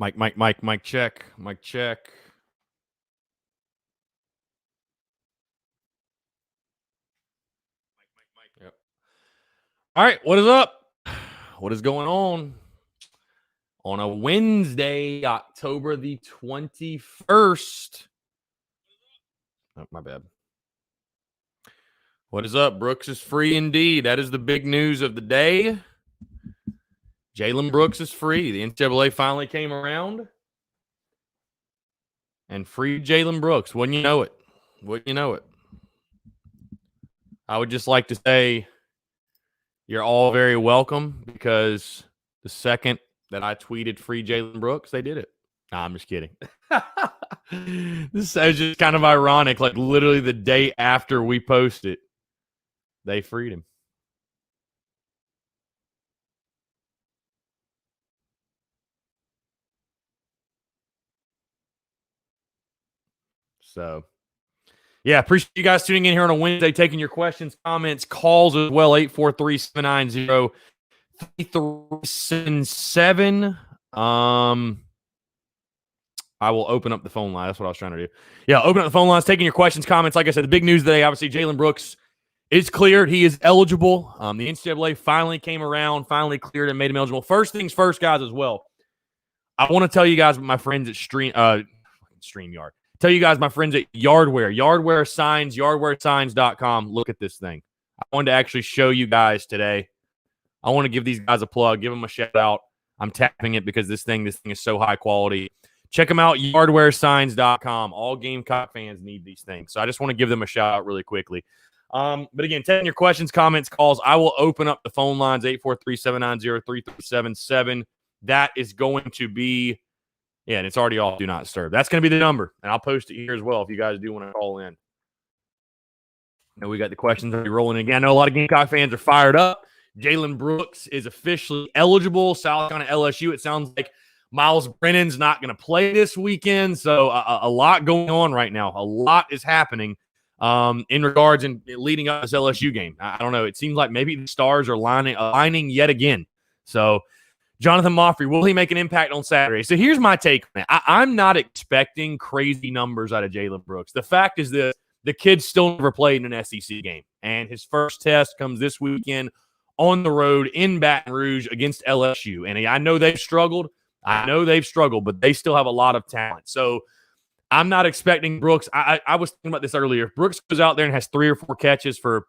Mic check. Mic check. Yep. All right, what is up? What is going on? On a Wednesday, October the 21st. Oh, my bad. What is up? Brooks is free indeed. That is the big news of the day. Jalen Brooks is free. The NCAA finally came around and freed Jalen Brooks. Wouldn't you know it? Wouldn't you know it? I would just like to say you're all very welcome, because the second that I tweeted free Jalen Brooks, they did it. Nah, I'm just kidding. This is just kind of ironic. Like literally the day after we posted, they freed him. So, yeah, appreciate you guys tuning in here on a Wednesday, taking your questions, comments, calls as well. 843-790-3377. I will open up the phone line. That's what I was trying to do. Yeah, open up the phone lines, taking your questions, comments. Like I said, the big news today, obviously, Jalen Brooks is cleared. He is eligible. The NCAA finally came around, finally cleared and made him eligible. First things first, guys, as well. I want to tell you guys, my friends at StreamYard. Tell you guys, my friends at Yardware Signs, yardwaresigns.com. Look at this thing. I wanted to actually show you guys today. I want to give these guys a plug, give them a shout out. I'm tapping it because this thing is so high quality. Check them out, yardwaresigns.com. All Gamecock fans need these things. So I just want to give them a shout out really quickly. But again, taking your questions, comments, calls, I will open up the phone lines, 843-790-3377. That is going to be, yeah, and it's already off Do Not Disturb. That's going to be the number, and I'll post it here as well if you guys do want to call in. Now we got the questions already rolling in. Again, I know a lot of Gamecock fans are fired up. Jalen Brooks is officially eligible. South Carolina LSU. It sounds like Miles Brennan's not going to play this weekend, so a lot going on right now. A lot is happening in regards and leading up to this LSU game. I don't know. It seems like maybe the stars are aligning yet again. So, Jonathan Moffrey, will he make an impact on Saturday? So here's my take on it. I'm not expecting crazy numbers out of Jalen Brooks. The fact is that the kid still never played in an SEC game, and his first test comes this weekend on the road in Baton Rouge against LSU. And I know they've struggled. But they still have a lot of talent. So I'm not expecting Brooks. I was thinking about this earlier. If Brooks goes out there and has 3 or 4 catches for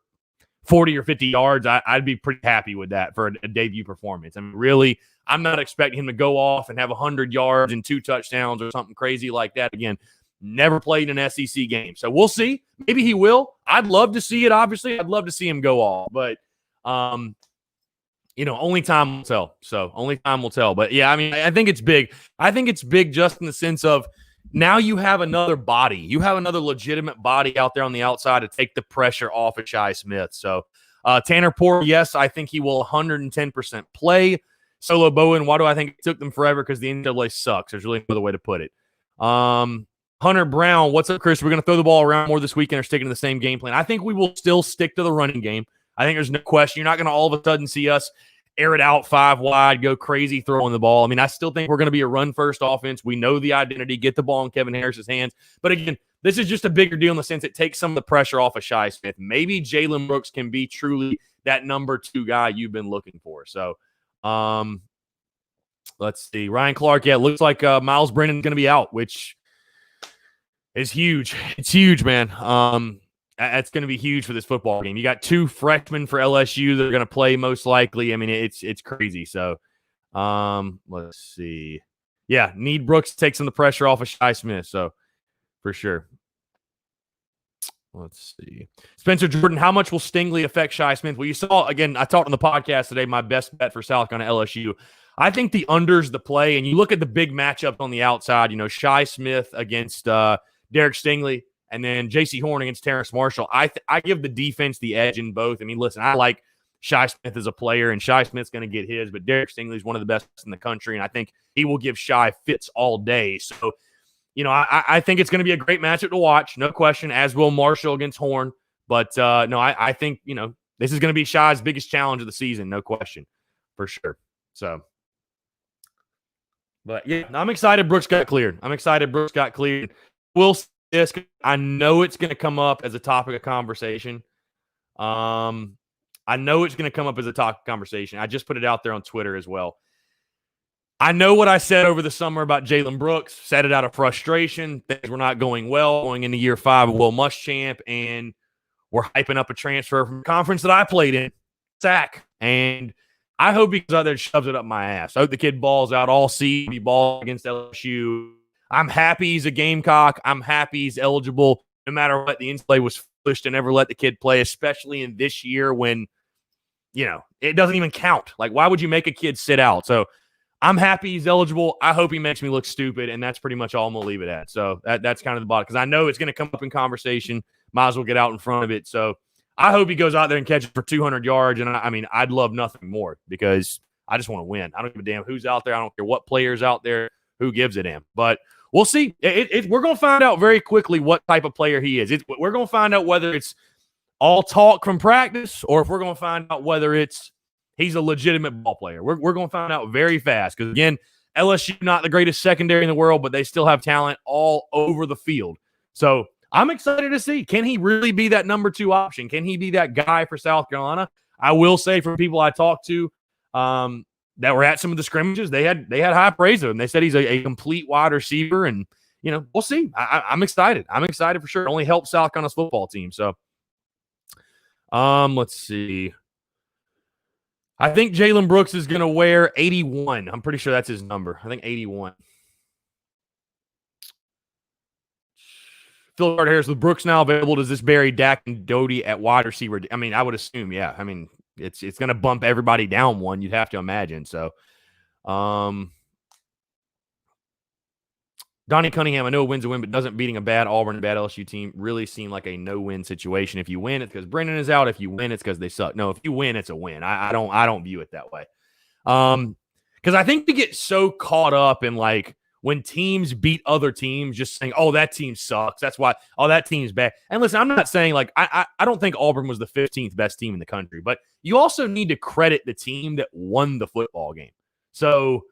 40 or 50 yards, I'd be pretty happy with that for a debut performance. I mean, really, I'm not expecting him to go off and have 100 yards and 2 touchdowns or something crazy like that. Again, never played an SEC game. So we'll see. Maybe he will. I'd love to see it, obviously. I'd love to see him go off. But, only time will tell. So only time will tell. But, yeah, I mean, I think it's big. I think it's big just in the sense of now you have another body. You have another legitimate body out there on the outside to take the pressure off of Shi Smith. So Tanner Poore, yes, I think he will 110% play. Solo Bowen, why do I think it took them forever? Because the NCAA sucks. There's really no other way to put it. Hunter Brown, what's up, Chris? We're going to throw the ball around more this weekend or sticking to the same game plan. I think we will still stick to the running game. I think there's no question. You're not going to all of a sudden see us air it out 5 wide, go crazy throwing the ball. I mean, I still think we're going to be a run-first offense. We know the identity, get the ball in Kevin Harris's hands. But again, this is just a bigger deal in the sense it takes some of the pressure off of Shi Smith. Maybe Jalen Brooks can be truly that number 2 guy you've been looking for. So, let's see. Ryan Clark, yeah, it looks like Miles Brennan's going to be out, which is huge. It's huge, man. That's going to be huge for this football game. You got 2 freshmen for LSU that are going to play most likely. I mean, it's crazy. So, let's see. Yeah, need Brooks to take some of the pressure off of Shi Smith. So, for sure. Let's see. Spencer Jordan, how much will Stingley affect Shi Smith? Well, you saw, again, I talked on the podcast today, my best bet for South Carolina LSU. I think the under's the play, and you look at the big matchup on the outside, Shi Smith against Derek Stingley, and then J.C. Horn against Terrace Marshall. I give the defense the edge in both. I mean, listen, I like Shi Smith as a player, and Shi Smith's going to get his, but Derek Stingley is one of the best in the country, and I think he will give Shi fits all day. So, I think it's going to be a great matchup to watch, no question, as will Marshall against Horn. But, no, I think, this is going to be Shi's biggest challenge of the season, no question, for sure. So, But yeah, I'm excited Brooks got cleared. We'll see this. I know it's going to come up as a topic of conversation. I just put it out there on Twitter as well. I know what I said over the summer about Jalen Brooks, said it out of frustration. Things were not going well going into year 5 of Will Muschamp, and we're hyping up a transfer from a conference that I played in, SAC. And I hope he goes out there and shoves it up my ass. I hope the kid balls out all season. He balls against LSU. I'm happy he's a Gamecock. I'm happy he's eligible. No matter what, the NCAA was foolish to never let the kid play, especially in this year when, it doesn't even count. Like, why would you make a kid sit out? So I'm happy he's eligible. I hope he makes me look stupid, and that's pretty much all I'm going to leave it at. So that's kind of the bottom, because I know it's going to come up in conversation. Might as well get out in front of it. So I hope he goes out there and catches for 200 yards, and I'd love nothing more, because I just want to win. I don't give a damn who's out there. I don't care what player's out there. Who gives a damn? But we'll see. We're going to find out very quickly what type of player he is. We're going to find out whether it's all talk from practice, or if we're going to find out whether he's a legitimate ball player. We're going to find out very fast, because, again, LSU not the greatest secondary in the world, but they still have talent all over the field. So I'm excited to see, can he really be that number 2 option? Can he be that guy for South Carolina? I will say, from people I talked to that were at some of the scrimmages, they had high praise of him. They said he's a complete wide receiver, and we'll see. I'm excited. I'm excited for sure. It only helps South Carolina's football team. So let's see. I think Jalen Brooks is going to wear 81. I'm pretty sure that's his number. I think 81. Phil Harris, with Brooks now available, does this bury Dak and Doty at wide receiver? I would assume, yeah. It's going to bump everybody down one, you'd have to imagine. So, Donnie Cunningham, I know a win's a win, but doesn't beating a bad Auburn and bad LSU team really seem like a no-win situation? If you win, it's because Brennan is out. If you win, it's because they suck. No, if you win, it's a win. I don't view it that way. Because I think we get so caught up in, like, when teams beat other teams, just saying, oh, that team sucks. That's why, oh, that team's bad. And listen, I'm not saying, like, I don't think Auburn was the 15th best team in the country, but you also need to credit the team that won the football game. So,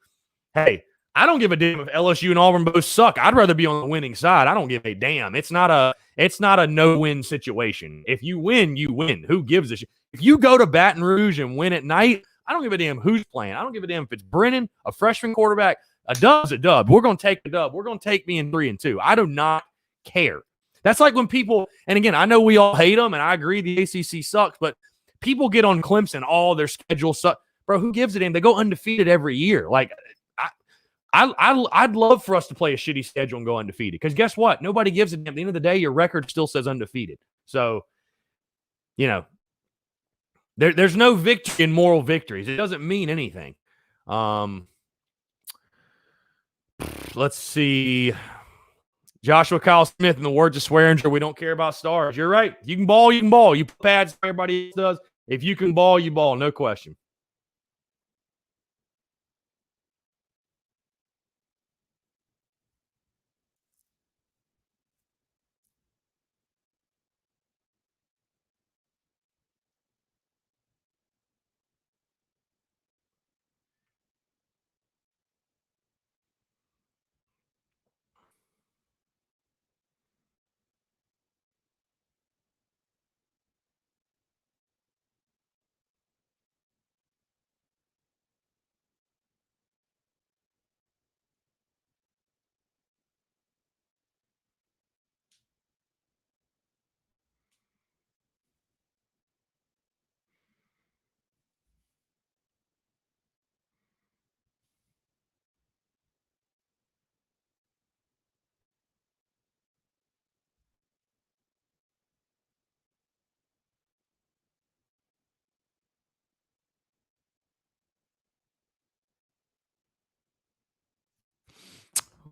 hey, I don't give a damn if LSU and Auburn both suck. I'd rather be on the winning side. I don't give a damn. It's not a no-win situation. If you win, you win. Who gives a shit? If you go to Baton Rouge and win at night, I don't give a damn who's playing. I don't give a damn if it's Brennan, a freshman quarterback. A dub's a dub. We're going to take the dub. We're going to take being 3-2. I do not care. That's like when people, and again, I know we all hate them, and I agree the ACC sucks, but people get on Clemson, all their schedule sucks. Bro, who gives a damn? They go undefeated every year. Like, I'd love for us to play a shitty schedule and go undefeated, because guess what? Nobody gives a damn. At the end of the day, your record still says undefeated. So, there's no victory in moral victories. It doesn't mean anything. Let's see. Joshua Kyle Smith, in the words of Swearinger, we don't care about stars. You're right. You can ball, you can ball. You put pads, everybody else does. If you can ball, you ball. No question.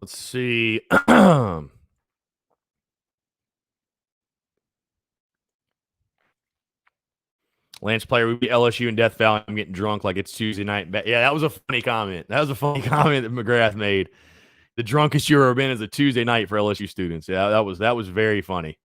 Let's see. Lance Player would be LSU in Death Valley. I'm getting drunk like it's Tuesday night. Yeah, that was a funny comment. That McGrath made. The drunkest you've ever been is a Tuesday night for LSU students. Yeah, that was very funny.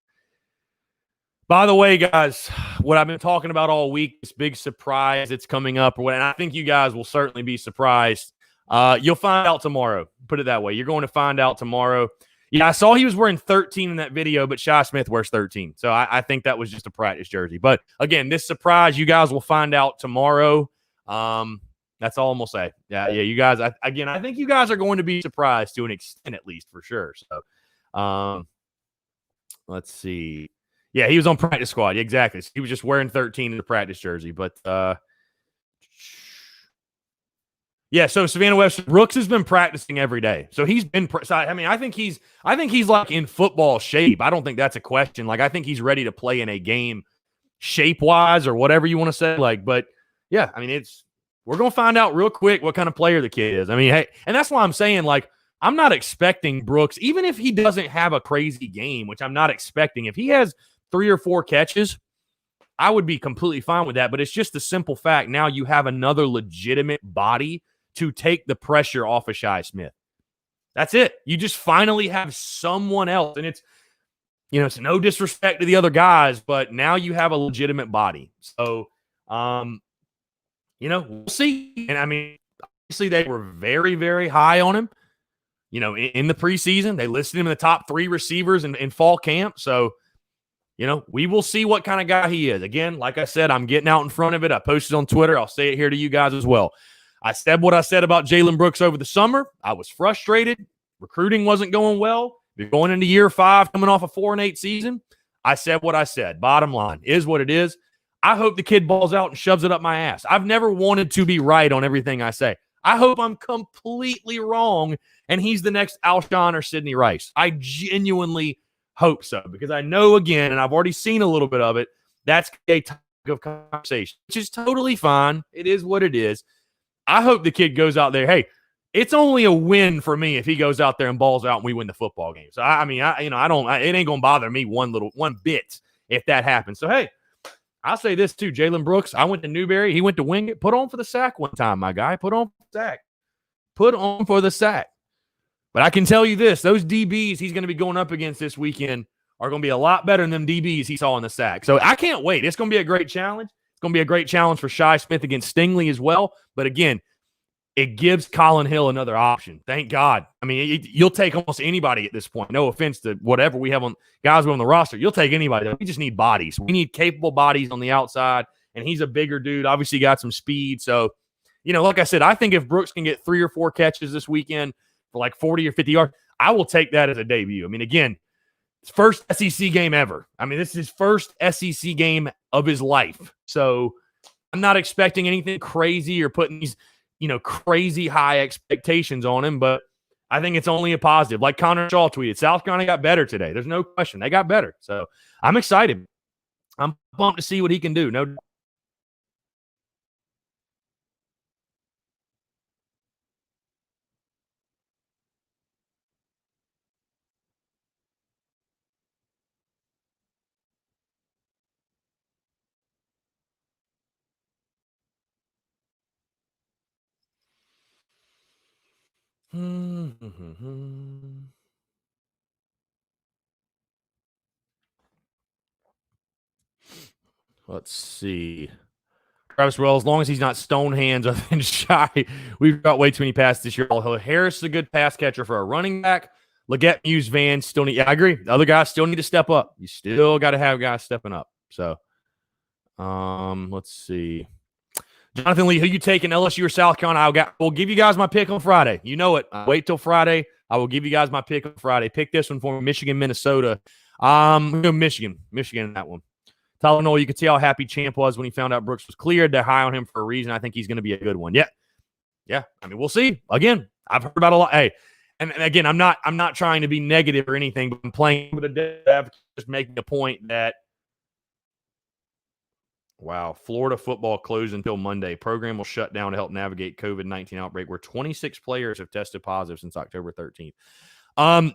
By the way, guys, what I've been talking about all week, this big surprise that's coming up, and I think you guys will certainly be surprised. You'll find out tomorrow. Put it that way. You're going to find out tomorrow. Yeah, I saw he was wearing 13 in that video, but Shi Smith wears 13. So I think that was just a practice jersey. But again, this surprise, you guys will find out tomorrow. That's all I'm going to say. Yeah, you guys, I think you guys are going to be surprised to an extent, at least, for sure. So let's see. Yeah, he was on practice squad. Exactly. So he was just wearing 13 in the practice jersey. But yeah, so Savannah Webster Brooks has been practicing every day. So he's been I think he's like in football shape. I don't think that's a question. Like, I think he's ready to play in a game shape-wise or whatever you want to say. Like, but yeah, I mean, we're going to find out real quick what kind of player the kid is. I mean, hey, and that's why I'm saying, like, I'm not expecting Brooks, even if he doesn't have a crazy game, which I'm not expecting. If he has 3 or 4 catches, I would be completely fine with that. But it's just the simple fact now you have another legitimate body to take the pressure off of Shi Smith. That's it. You just finally have someone else. And it's no disrespect to the other guys, but now you have a legitimate body. So, we'll see. And I mean, obviously they were very, very high on him. In the preseason, they listed him in the top 3 receivers in fall camp. So, we will see what kind of guy he is. Again, like I said, I'm getting out in front of it. I posted on Twitter. I'll say it here to you guys as well. I said what I said about Jalen Brooks over the summer. I was frustrated. Recruiting wasn't going well. You're going into year 5, coming off a 4-8 season. I said what I said. Bottom line is what it is. I hope the kid balls out and shoves it up my ass. I've never wanted to be right on everything I say. I hope I'm completely wrong and he's the next Alshon or Sidney Rice. I genuinely hope so, because I know, again, and I've already seen a little bit of it, that's a topic of conversation, which is totally fine. It is what it is. I hope the kid goes out there. Hey, it's only a win for me if he goes out there and balls out and we win the football game. So it ain't gonna bother me one bit if that happens. So hey, I'll say this too: Jalen Brooks. I went to Newberry. He went to Wingate. Put on for the sack one time, my guy. Put on for the sack. Put on for the sack. But I can tell you this: those DBs he's going to be going up against this weekend are going to be a lot better than them DBs he saw in the sack. So I can't wait. It's going to be a great challenge. Going to be a great challenge for Shi Smith against Stingley as well. But again, it gives Colin Hill another option. Thank God. I mean, you'll take almost anybody at this point. No offense to whatever we have on guys on the roster. You'll take anybody. We just need bodies. We need capable bodies on the outside. And he's a bigger dude. Obviously got some speed. So, like I said, I think if Brooks can get 3 or 4 catches this weekend for like 40 or 50 yards, I will take that as a debut. I mean, again, first SEC game ever. I mean, this is his first SEC game of his life. So I'm not expecting anything crazy or putting these, crazy high expectations on him, but I think it's only a positive. Like Connor Shaw tweeted, South Carolina got better today. There's no question. They got better. So I'm excited. I'm pumped to see what he can do. No. Let's see. Travis Wells, as long as he's not stone hands other than Shi, we've got way too many passes this year. Harris is a good pass catcher for a running back. Leggett, Muse, Van still need. Yeah, I agree. The other guys still need to step up. You still got to have guys stepping up. So, let's see. Jonathan Lee, who you taking, LSU or South Carolina? We'll give you guys my pick on Friday. You know it. Wait till Friday. I will give you guys my pick on Friday. Pick this one for me, Michigan, Minnesota. Michigan in that one. Tylenol, you could see how happy Champ was when he found out Brooks was cleared. They're high on him for a reason. I think he's going to be a good one. Yeah. I mean, we'll see. Again, I've heard about a lot. Hey, and again, I'm not trying to be negative or anything, but I'm playing with a dev, just making a point that, wow, Florida football closed until Monday. Program will shut down to help navigate COVID-19 outbreak, where 26 players have tested positive since October 13th.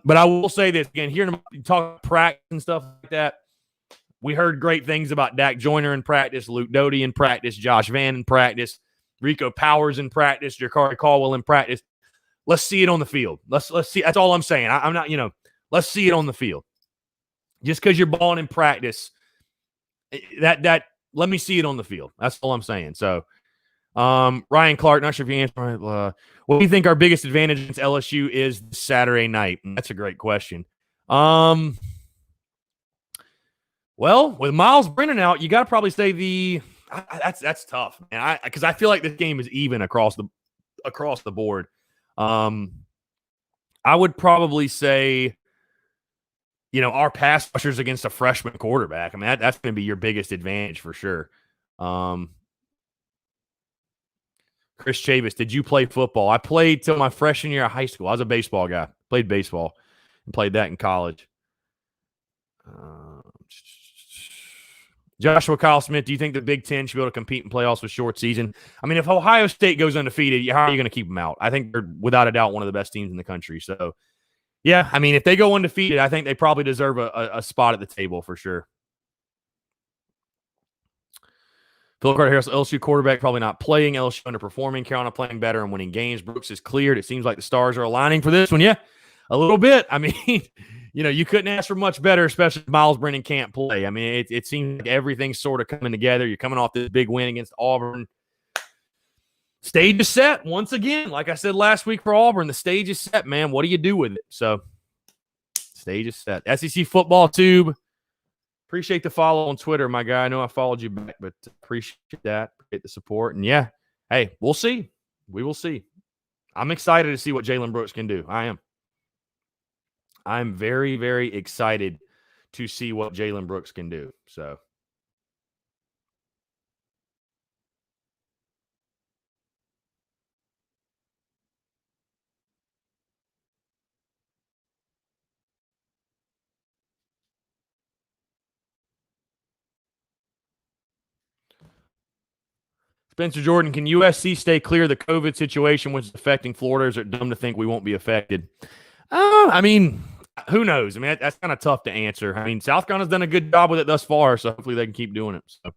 But I will say this again, hearing talk practice and stuff like that. We heard great things about Dak Joyner in practice, Luke Doty in practice, Josh Van in practice, Rico Powers in practice, Jakari Caldwell in practice. Let's see it on the field. Let's see. That's all I'm saying. I'm not, let's see it on the field. Just because you're balling in practice, that let me see it on the field. That's all I'm saying. So, Ryan Clark, not sure if you answered. What do you think our biggest advantage against LSU is Saturday night? That's a great question. Well, with Miles Brennan out, you got to probably say that's tough, man. Because I feel like this game is even across the board. I would probably say, our pass rushers against a freshman quarterback. I mean, that's going to be your biggest advantage for sure. Chris Chavis, did you play football? I played till my freshman year of high school. I was a baseball guy. Played baseball and played that in college. Joshua Kyle Smith, do you think the Big Ten should be able to compete in playoffs with short season? I mean, if Ohio State goes undefeated, how are you going to keep them out? I think they're, without a doubt, one of the best teams in the country. So, yeah, I mean, if they go undefeated, I think they probably deserve a spot at the table for sure. Philip Carter Harris, LSU quarterback, probably not playing. LSU underperforming. Carolina playing better and winning games. Brooks is cleared. It seems like the stars are aligning for this one. Yeah, a little bit. I mean, you couldn't ask for much better, especially if Miles Brennan can't play. I mean, it seems like everything's sort of coming together. You're coming off this big win against Auburn. Stage is set once again. Like I said last week for Auburn, the stage is set, man. What do you do with it? So, stage is set. SEC Football Tube. Appreciate the follow on Twitter, my guy. I know I followed you back, but appreciate that. Appreciate the support. And, yeah, hey, we'll see. We will see. I'm excited to see what Jalen Brooks can do. I am. I'm very, very excited to see what Jalen Brooks can do. So, Spencer Jordan, can USC stay clear of the COVID situation which is affecting Florida? Is it dumb to think we won't be affected? I mean, who knows? I mean, that's kind of tough to answer. I mean, South Carolina's done a good job with it thus far, so hopefully they can keep doing it. So,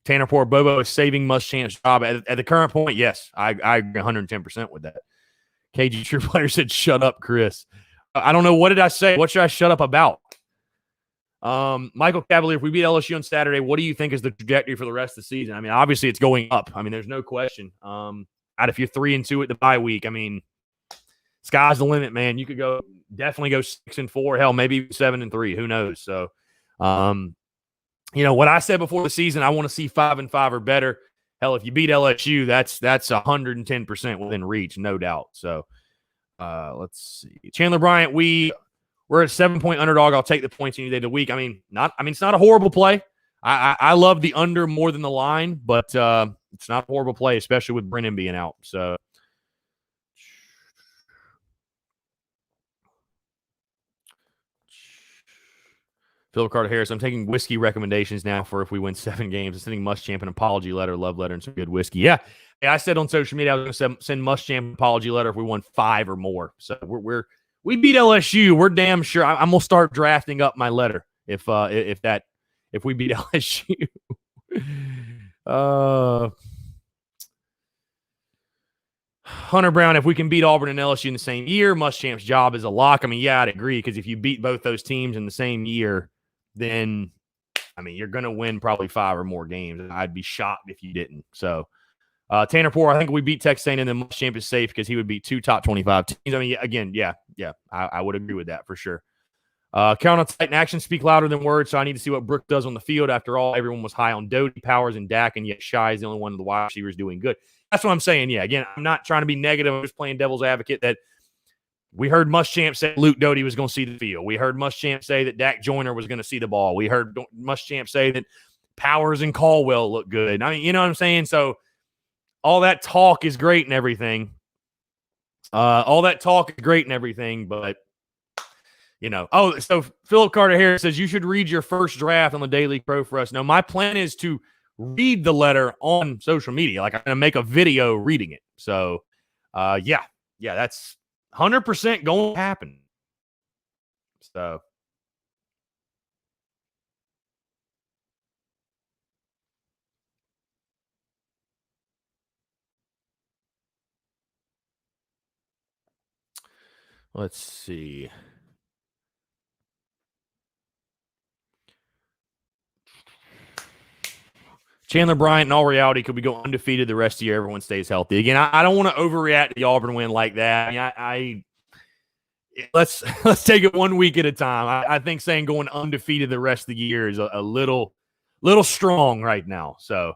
Tanner Poor Bobo is saving Muschamp's job at the current point. Yes, I agree 110% with that. KG True Player said, "Shut up, Chris." I don't know, what did I say? What should I shut up about? Michael Cavalier, if we beat LSU on Saturday, what do you think is the trajectory for the rest of the season? I mean, obviously it's going up. I mean, there's no question. If you're 3-2 at the bye week, I mean, sky's the limit, man. You could definitely go 6-4, hell, maybe 7-3. Who knows? So, what I said before the season, I want to see 5-5 or better. Hell, if you beat LSU, that's 110% within reach, no doubt. So, let's see. Chandler Bryant, we're a 7-point underdog. I'll take the points any day of the week. I mean, it's not a horrible play. I love the under more than the line, but it's not a horrible play, especially with Brennan being out. So, Philip Carter Harris, I'm taking whiskey recommendations now for if we win 7 games. I'm sending Muschamp an apology letter, love letter, and some good whiskey. Yeah, I said on social media I was going to send Muschamp an apology letter if we won 5 or more. So we beat LSU. We're damn sure. I'm gonna start drafting up my letter if we beat LSU. Hunter Brown, if we can beat Auburn and LSU in the same year, Muschamp's job is a lock. I mean, yeah, I'd agree, because if you beat both those teams in the same year, then I mean, you're gonna win probably 5 or more games. I'd be shocked if you didn't. So. Tanner Poor, I think we beat Texas A&M, and then Muschamp is safe because he would beat 2 top 25 teams. I mean, again, yeah, I would agree with that for sure. Count on Titan actions speak louder than words, so I need to see what Brooks does on the field. After all, everyone was high on Doty, Powers, and Dak, and yet Shy is the only one of the wide receivers doing good. That's what I'm saying. Yeah, again, I'm not trying to be negative. I'm just playing devil's advocate that we heard Muschamp say Luke Doty was going to see the field. We heard Muschamp say that Dak Joyner was going to see the ball. We heard Muschamp say that Powers and Caldwell look good. I mean, you know what I'm saying? So, all that talk is great and everything. But, so Philip Carter Harris says you should read your first draft on the Daily Crow for us. No, my plan is to read the letter on social media. Like, I'm going to make a video reading it. So, yeah, that's 100% going to happen. So. Let's see. Chandler Bryant, in all reality, could we go undefeated the rest of the year? Everyone stays healthy. Again, I don't want to overreact to the Auburn win like that. I mean, let's take it 1 week at a time. I think saying going undefeated the rest of the year is a little strong right now. So,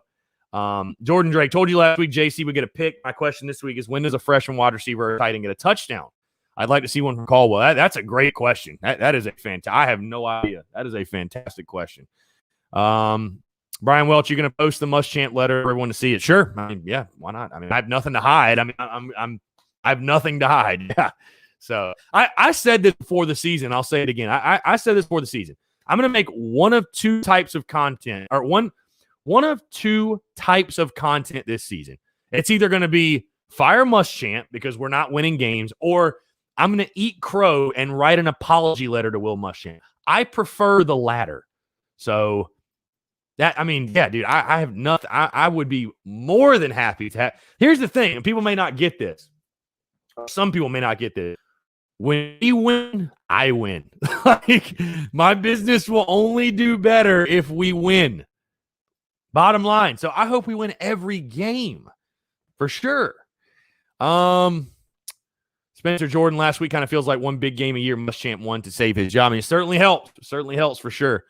Jordan Drake, told you last week JC would get a pick. My question this week is, when does a freshman wide receiver or tight end get a touchdown? I'd like to see one from Caldwell. That's a great question. That is a fantastic. I have no idea. That is a fantastic question. Brian Welch, you're going to post the Muschamp letter for everyone to see it? Sure. I mean, yeah, why not? I mean, I have nothing to hide. I mean, I have nothing to hide. Yeah. So I said this before the season. I'll say it again. I said this before the season. I'm going to make one of two types of content, or one of two types of content this season. It's either going to be fire Muschamp because we're not winning games, or I'm going to eat crow and write an apology letter to Will Muschamp. I prefer the latter. So that, I mean, yeah, dude, I have nothing. I would be more than happy to have. Here's the thing, and people may not get this. Some people may not get this. When we win, I win. Like, my business will only do better if we win. Bottom line. So I hope we win every game for sure. Spencer Jordan last week kind of feels like one big game a year Muschamp won to save his job. I mean, it certainly helps. It certainly helps for sure.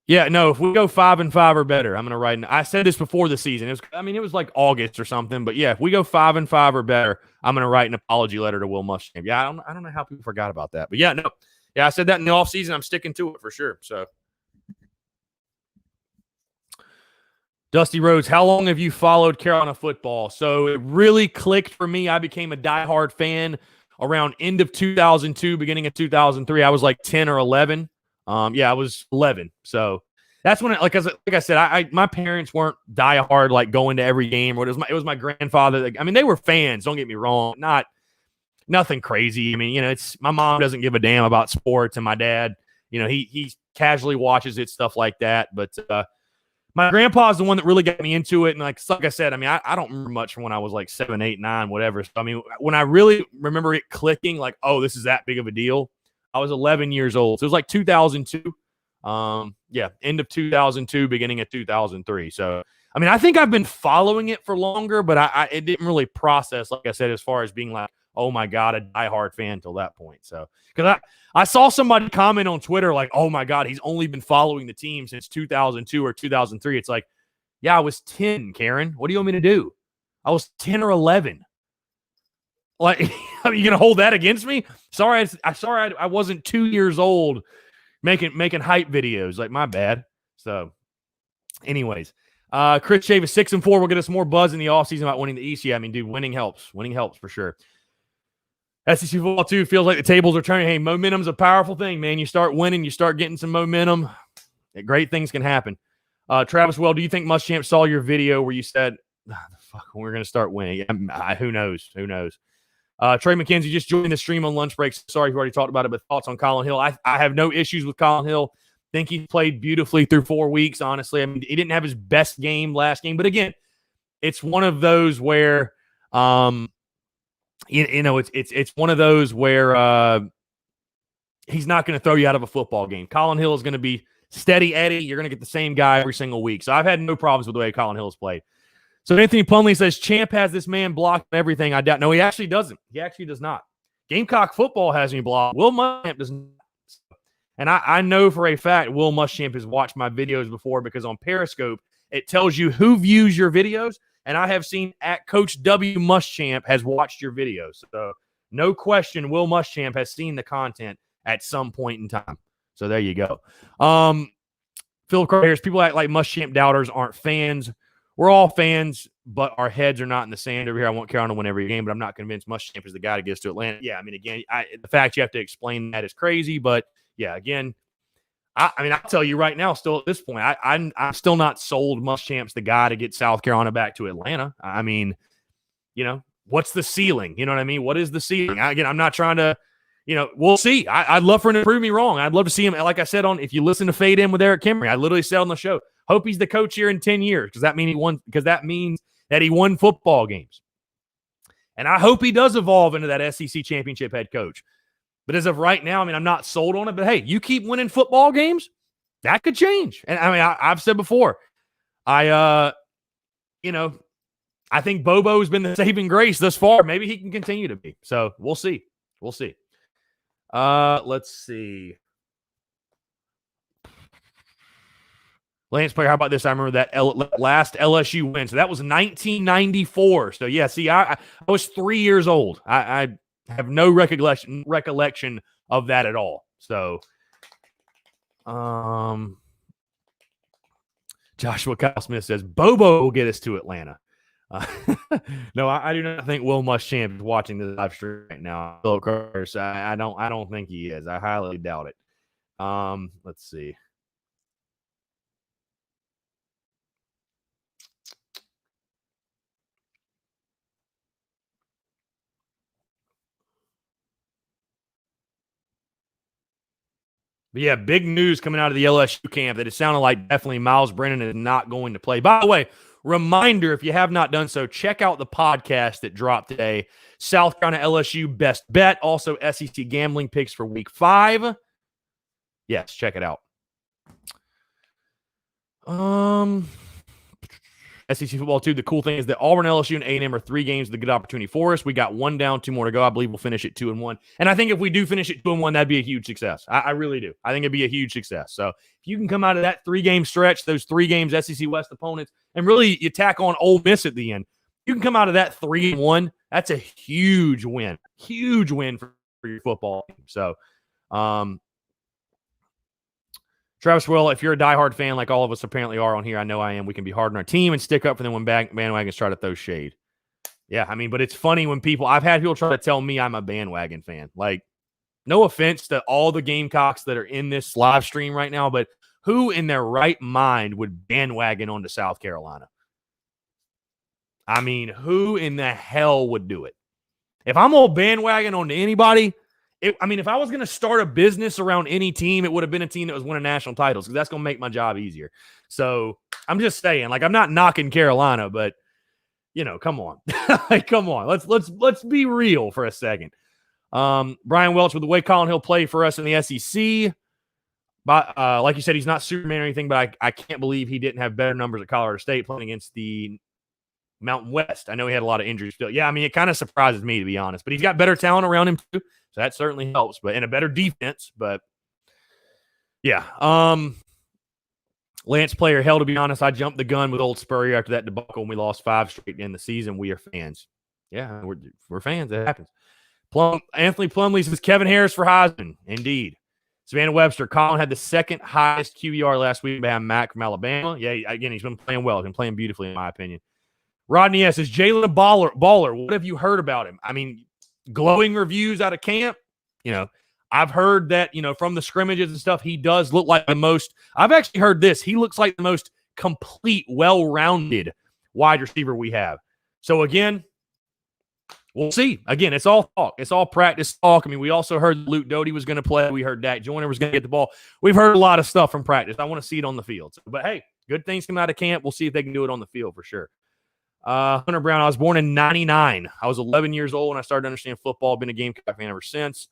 Yeah, no, if we go 5-5 or better, I'm going to write. I said this before the season. It was like August or something. But yeah, if we go 5-5 or better, I'm going to write an apology letter to Will Muschamp. Yeah, I don't know how people forgot about that. But yeah, no. Yeah, I said that in the offseason. I'm sticking to it for sure. So, Dusty Rhodes, how long have you followed Carolina football? So it really clicked for me. I became a diehard fan around end of 2002, beginning of 2003. I was like 10 or 11. Yeah, I was 11. So that's when, like I said, my parents weren't diehard, like going to every game. Or it was my grandfather. I mean, they were fans. Don't get me wrong. Nothing crazy. I mean, it's my mom doesn't give a damn about sports, and my dad, he casually watches it, stuff like that. But my grandpa's the one that really got me into it. And like I said, I mean, I don't remember much from when I was like 7, 8, 9, whatever. So, I mean, when I really remember it clicking, like, oh, this is that big of a deal, I was 11 years old. So it was like 2002. Yeah, end of 2002, beginning of 2003. So, I mean, I think I've been following it for longer, but it didn't really process, like I said, as far as being like, oh my God, a diehard fan until that point. So, because I saw somebody comment on Twitter like, oh my God, he's only been following the team since 2002 or 2003. It's like, yeah, I was 10, Karen. What do you want me to do? I was 10 or 11. Like, are you going to hold that against me? Sorry, I wasn't 2 years old making hype videos. Like, my bad. So, anyways, Chris Chavis, 6-4 will get us more buzz in the offseason about winning the East. Yeah, I mean, dude, winning helps. Winning helps for sure. SEC football, too, feels like the tables are turning. Hey, momentum's a powerful thing, man. You start winning, you start getting some momentum. Great things can happen. Travis, well, do you think Muschamp saw your video where you said, fuck, we're going to start winning? Who knows? Who knows? Trey McKenzie just joined the stream on lunch break. Sorry if you already talked about it, but thoughts on Colin Hill. I have no issues with Colin Hill. Think he played beautifully through 4 weeks, honestly. I mean, he didn't have his best game last game. But again, it's one of those where it's one of those where he's not going to throw you out of a football game. Colin Hill is going to be steady Eddie. You're going to get the same guy every single week. So I've had no problems with the way Colin Hill has played. So Anthony Plumley says, Champ has this man blocked everything. I doubt. No, he actually doesn't. He actually does not. Gamecock football has me blocked. Will Muschamp does not. And I know for a fact Will Muschamp has watched my videos before, because on Periscope, it tells you who views your videos. And I have seen at Coach W. Muschamp has watched your videos. So no question, Will Muschamp has seen the content at some point in time. So there you go. Philip Harris, people act like Muschamp doubters aren't fans. We're all fans, but our heads are not in the sand over here. I want Carolina to win every game, but I'm not convinced Muschamp is the guy to get us to Atlanta. Yeah, I mean, again, the fact you have to explain that is crazy, but yeah, again, I mean, I'll tell you right now, still at this point, I'm still not sold Muschamp's the guy to get South Carolina back to Atlanta. I mean, what's the ceiling? You know what I mean? What is the ceiling? Again, I'm not trying to, we'll see. I'd love for him to prove me wrong. I'd love to see him, like I said, if you listen to Fade In with Eric Kimmery, I literally said on the show, hope he's the coach here in 10 years, because that means that he won football games. And I hope he does evolve into that SEC championship head coach. But as of right now, I mean, I'm not sold on it. But hey, you keep winning football games, That could change. And I mean, I've said before, I think Bobo's been the saving grace thus far. Maybe he can continue to be. So we'll see. We'll see. Let's see. Lance Player, how about this? I remember that last LSU win. So that was 1994. So yeah, see, I was 3 years old. I have no recollection of that at all. So, Joshua Kyle Smith says Bobo will get us to Atlanta. No, I do not think Will Muschamp is watching the live stream right now. Of course, I don't think he is. I highly doubt it. Let's see. But yeah, big news coming out of the LSU camp that it sounded like definitely Miles Brennan is not going to play. By the way, reminder, if you have not done so, check out the podcast that dropped today. South Carolina LSU best bet. Also SEC gambling picks for week 5. Yes, check it out. SEC football too. The cool thing is that Auburn, LSU, and A&M are 3 games with a good opportunity for us. We got 1 down, 2 more to go. I believe we'll finish at 2-1. And I think if we do finish at 2-1, that'd be a huge success. I really do. I think it'd be a huge success. So if you can come out of that 3-game stretch, those 3 games SEC West opponents, and really you tack on Ole Miss at the end, you can come out of that 3-1. That's a huge win. Huge win for your football team. So, Travis Will, if you're a diehard fan like all of us apparently are on here, I know I am, we can be hard on our team and stick up for them when bandwagons try to throw shade. Yeah, I mean, but it's funny when I've had people try to tell me I'm a bandwagon fan. Like, no offense to all the Gamecocks that are in this live stream right now, but who in their right mind would bandwagon onto South Carolina? I mean, who in the hell would do it? If I'm on bandwagon onto anybody, if I was going to start a business around any team, it would have been a team that was winning national titles because that's going to make my job easier. So I'm just saying, like, I'm not knocking Carolina, but come on, like, come on, let's be real for a second. Brian Welch, with the way Colin Hill played for us in the SEC, but like you said, he's not Superman or anything, but I can't believe he didn't have better numbers at Colorado State playing against the Mountain West. I know he had a lot of injuries still. Yeah, I mean, it kind of surprises me, to be honest, but he's got better talent around him too. So that certainly helps, but in a better defense. But yeah, Lance Player, hell, to be honest, I jumped the gun with old Spurrier after that debacle when we lost 5 straight in the season. We are fans. Yeah, we're fans. It happens. Anthony Plumley says Kevin Harris for Heisman. Indeed. Savannah Webster, Colin had the 2nd highest QBR last week behind Mack from Alabama. Yeah, again, he's been playing well. He's been playing beautifully, in my opinion. Rodney S. Is Jalen a baller? What have you heard about him? I mean, glowing reviews out of camp. I've heard that, from the scrimmages and stuff, he does look like the most. I've actually heard this. He looks like the most complete, well-rounded wide receiver we have. So, again, we'll see. Again, it's all talk. It's all practice talk. I mean, we also heard Luke Doty was going to play. We heard Dak Joyner was going to get the ball. We've heard a lot of stuff from practice. I want to see it on the field. But, hey, good things come out of camp. We'll see if they can do it on the field for sure. Hunter Brown, I was born in 99. I was 11 years old when I started to understand football. Been a Gamecock fan ever since.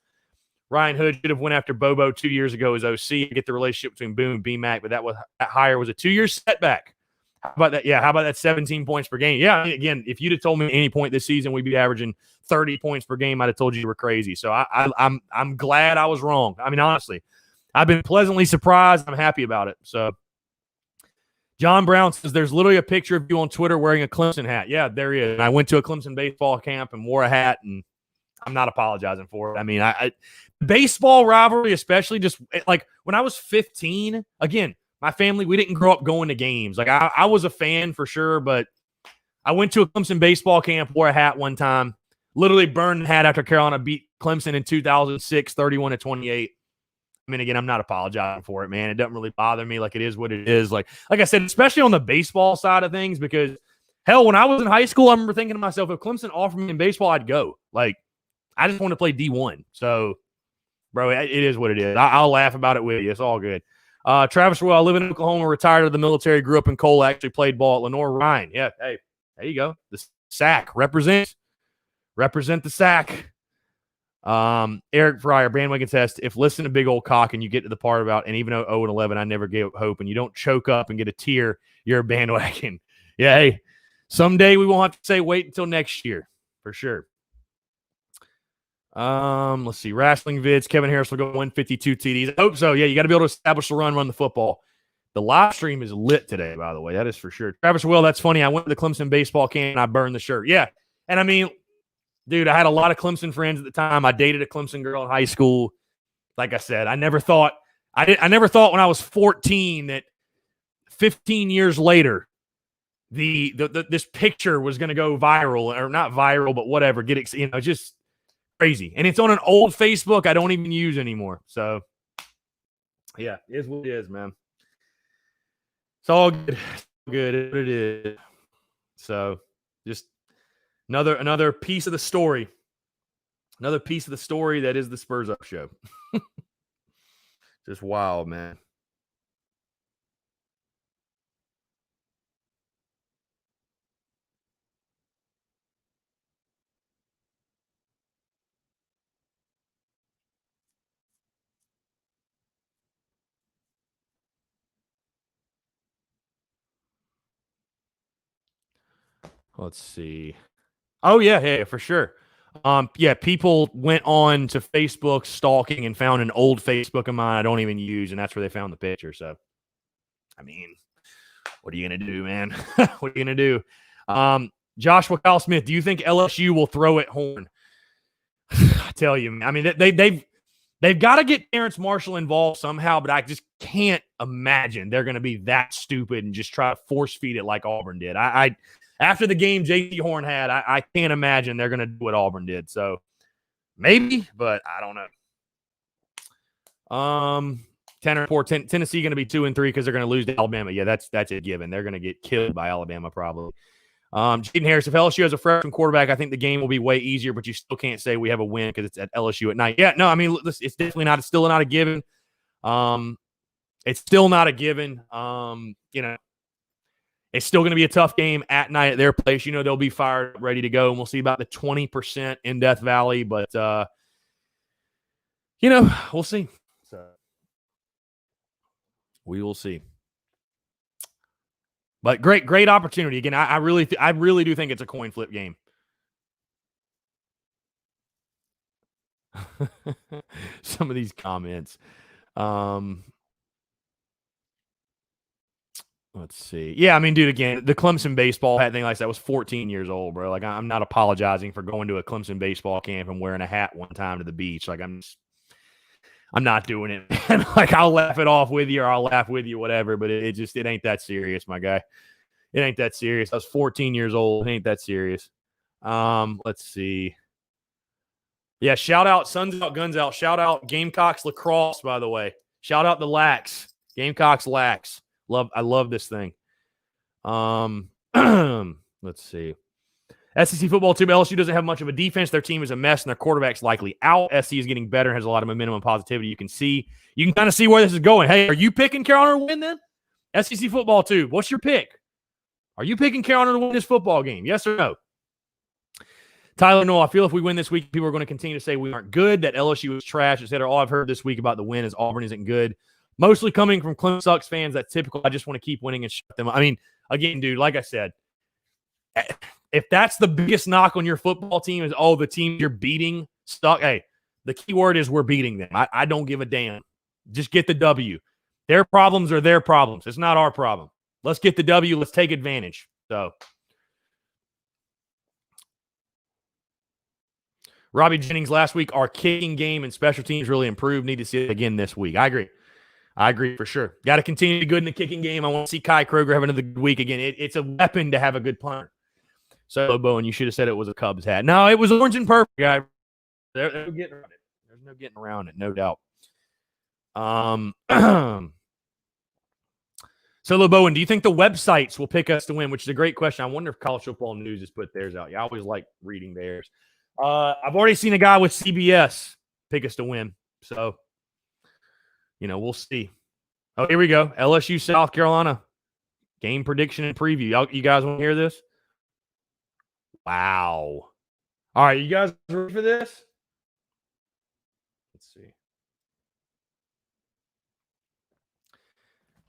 Ryan Hood should have went after Bobo 2 years ago as OC and get the relationship between Boone and BMAC, but that hire was a 2-year setback. How about that? Yeah, how about that 17 points per game? Yeah, again, if you'd have told me at any point this season we'd be averaging 30 points per game, I'd have told you were crazy. So I'm glad I was wrong. I mean, honestly, I've been pleasantly surprised. I'm happy about it. So John Brown says there's literally a picture of you on Twitter wearing a Clemson hat. Yeah, there he is. And I went to a Clemson baseball camp and wore a hat, and I'm not apologizing for it. I mean, baseball rivalry, especially just like when I was 15, again, my family, we didn't grow up going to games. Like I was a fan for sure, but I went to a Clemson baseball camp, wore a hat one time, literally burned the hat after Carolina beat Clemson in 2006, 31-28. I mean, again, I'm not apologizing for it, man. It doesn't really bother me. Like, it is what it is. Like I said, especially on the baseball side of things, because hell, when I was in high school, I remember thinking to myself, if Clemson offered me in baseball, I'd go. Like, I just want to play D1. So, bro, it is what it is. I'll laugh about it with you. It's all good. Travis Roy, I live in Oklahoma, retired of the military, grew up in Cole, actually played ball at Lenore. Ryan, yeah, hey, there you go. The SAC, represent the SAC. Eric Fryer, bandwagon test. If listen to Big Old Cock and you get to the part about, and even though 0-11, I never gave up hope, and you don't choke up and get a tear, you're a bandwagon. Yeah, hey, someday we won't have to say wait until next year for sure. Let's see. Wrestling vids. Kevin Harris will go 152 TDs. I hope so. Yeah, you got to be able to establish the run the football. The live stream is lit today, by the way. That is for sure. Travis Will, that's funny. I went to the Clemson baseball camp and I burned the shirt. Yeah. And I mean, dude, I had a lot of Clemson friends at the time. I dated a Clemson girl in high school. Like I said, I never thought when I was 14 that 15 years later, this picture was going to go viral, or not viral, but whatever. Just crazy. And it's on an old Facebook I don't even use anymore. So, yeah, it is what it is, man. It's all good. Good. It is. So, just another piece of the story. Another piece of the story that is the Spurs Up Show. Just wild, man. Let's see. Oh, yeah, for sure. People went on to Facebook stalking and found an old Facebook of mine I don't even use, and that's where they found the picture. So, I mean, what are you going to do, man? What are you going to do? Joshua Kyle Smith, do you think LSU will throw it Horn? I tell you, man, I mean, they've got to get Terrence Marshall involved somehow, but I just can't imagine they're going to be that stupid and just try to force feed it like Auburn did. After the game J.C. Horn had, I can't imagine they're going to do what Auburn did. So maybe, but I don't know. Tanner Report, Tennessee going to be 2-3 because they're going to lose to Alabama. Yeah, that's a given. They're going to get killed by Alabama probably. Jaden Harris, if LSU has a freshman quarterback, I think the game will be way easier, but you still can't say we have a win because it's at LSU at night. Yeah, no, I mean, it's definitely still not a given. It's still not a given. It's still going to be a tough game at night at their place. They'll be fired, ready to go, and we'll see about the 20% in Death Valley. But, we'll see. So we will see. But great opportunity. Again, I really do think it's a coin flip game. Some of these comments. Let's see. Yeah, I mean, dude, again, the Clemson baseball hat thing like that was 14 years old, bro. Like, I'm not apologizing for going to a Clemson baseball camp and wearing a hat one time to the beach. Like, I'm not doing it, man. Like, I'll laugh it off with you or I'll laugh with you, whatever, but it ain't that serious, my guy. It ain't that serious. I was 14 years old. It ain't that serious. Let's see. Yeah, shout out Suns Out, Guns Out. Shout out Gamecocks Lacrosse, by the way. Shout out the Lax. Gamecocks Lax. I love this thing. Let's see. SEC football team. LSU doesn't have much of a defense. Their team is a mess, and their quarterback's likely out. SC is getting better and has a lot of momentum and positivity. You can kind of see where this is going. Hey, are you picking Carolina to win then? SEC football too. What's your pick? Are you picking Carolina to win this football game? Yes or no? Tyler, no. I feel if we win this week, people are going to continue to say we aren't good, that LSU is trash, etc. All I've heard this week about the win is Auburn isn't good. Mostly coming from Clemson Sucks fans. That's typical. I just want to keep winning and shut them up. I mean, again, dude, like I said, if that's the biggest knock on your football team is, the team you're beating suck. Hey, the key word is we're beating them. I don't give a damn. Just get the W. Their problems are their problems. It's not our problem. Let's get the W. Let's take advantage. So, Robbie Jennings last week, our kicking game and special teams really improved. Need to see it again this week. I agree for sure. Got to continue to be good in the kicking game. I want to see Kai Kroger have another good week again. It's a weapon to have a good punter. So, Bowen, you should have said it was a Cubs hat. No, it was orange and purple, guy. There's no getting around it. There's no getting around it, no doubt. So, LeBowen, do you think the websites will pick us to win? Which is a great question. I wonder if College Football News has put theirs out. Yeah, I always like reading theirs. I've already seen a guy with CBS pick us to win. So, we'll see. Oh, here we go. LSU, South Carolina. Game prediction and preview. You guys want to hear this? Wow. All right, you guys ready for this? Let's see.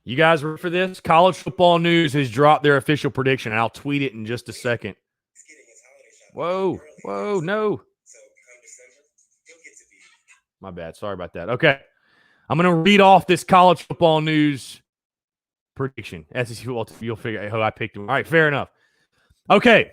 You guys ready for this? College Football News has dropped their official prediction, and I'll tweet it in just a second. Whoa, no. My bad. Sorry about that. Okay. I'm going to read off this College Football News prediction. SEC football, you'll figure out who I picked. All right, fair enough. Okay.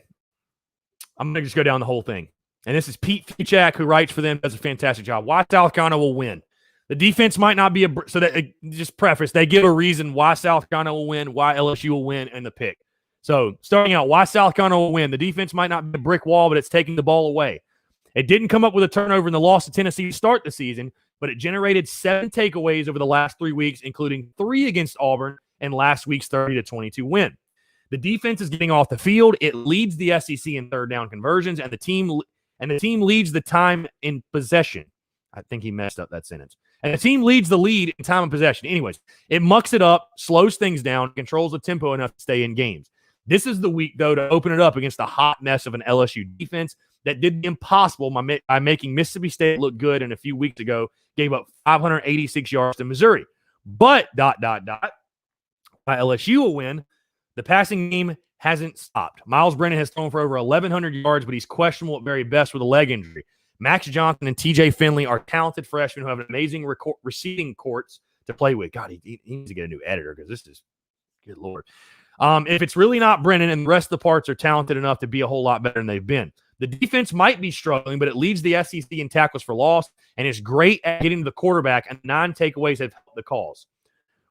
I'm going to just go down the whole thing. And this is Pete Fuchak, who writes for them, does a fantastic job. Why South Carolina will win. The defense might not be so that just preface, they give a reason why South Carolina will win, why LSU will win, and the pick. So starting out, why South Carolina will win. The defense might not be a brick wall, but it's taking the ball away. It didn't come up with a turnover in the loss to Tennessee to start the season, but it generated 7 takeaways over the last 3 weeks, including 3 against Auburn and last week's 30-22 win. The defense is getting off the field. It leads the SEC in third down conversions, and the team leads the time in possession. I think he messed up that sentence. And the team leads the lead in time of possession. Anyways, it mucks it up, slows things down, controls the tempo enough to stay in games. This is the week, though, to open it up against the hot mess of an LSU defense that did the impossible by making Mississippi State look good, and a few weeks ago gave up 586 yards to Missouri. But, by LSU will win, the passing game hasn't stopped. Miles Brennan has thrown for over 1,100 yards, but he's questionable at very best with a leg injury. Max Johnson and TJ Finley are talented freshmen who have an amazing receiving courts to play with. God, he needs to get a new editor because this is, good Lord. If it's really not Brennan and the rest of the parts are talented enough to be a whole lot better than they've been. The defense might be struggling, but it leads the SEC in tackles for loss and is great at getting to the quarterback, and 9 takeaways have helped the cause.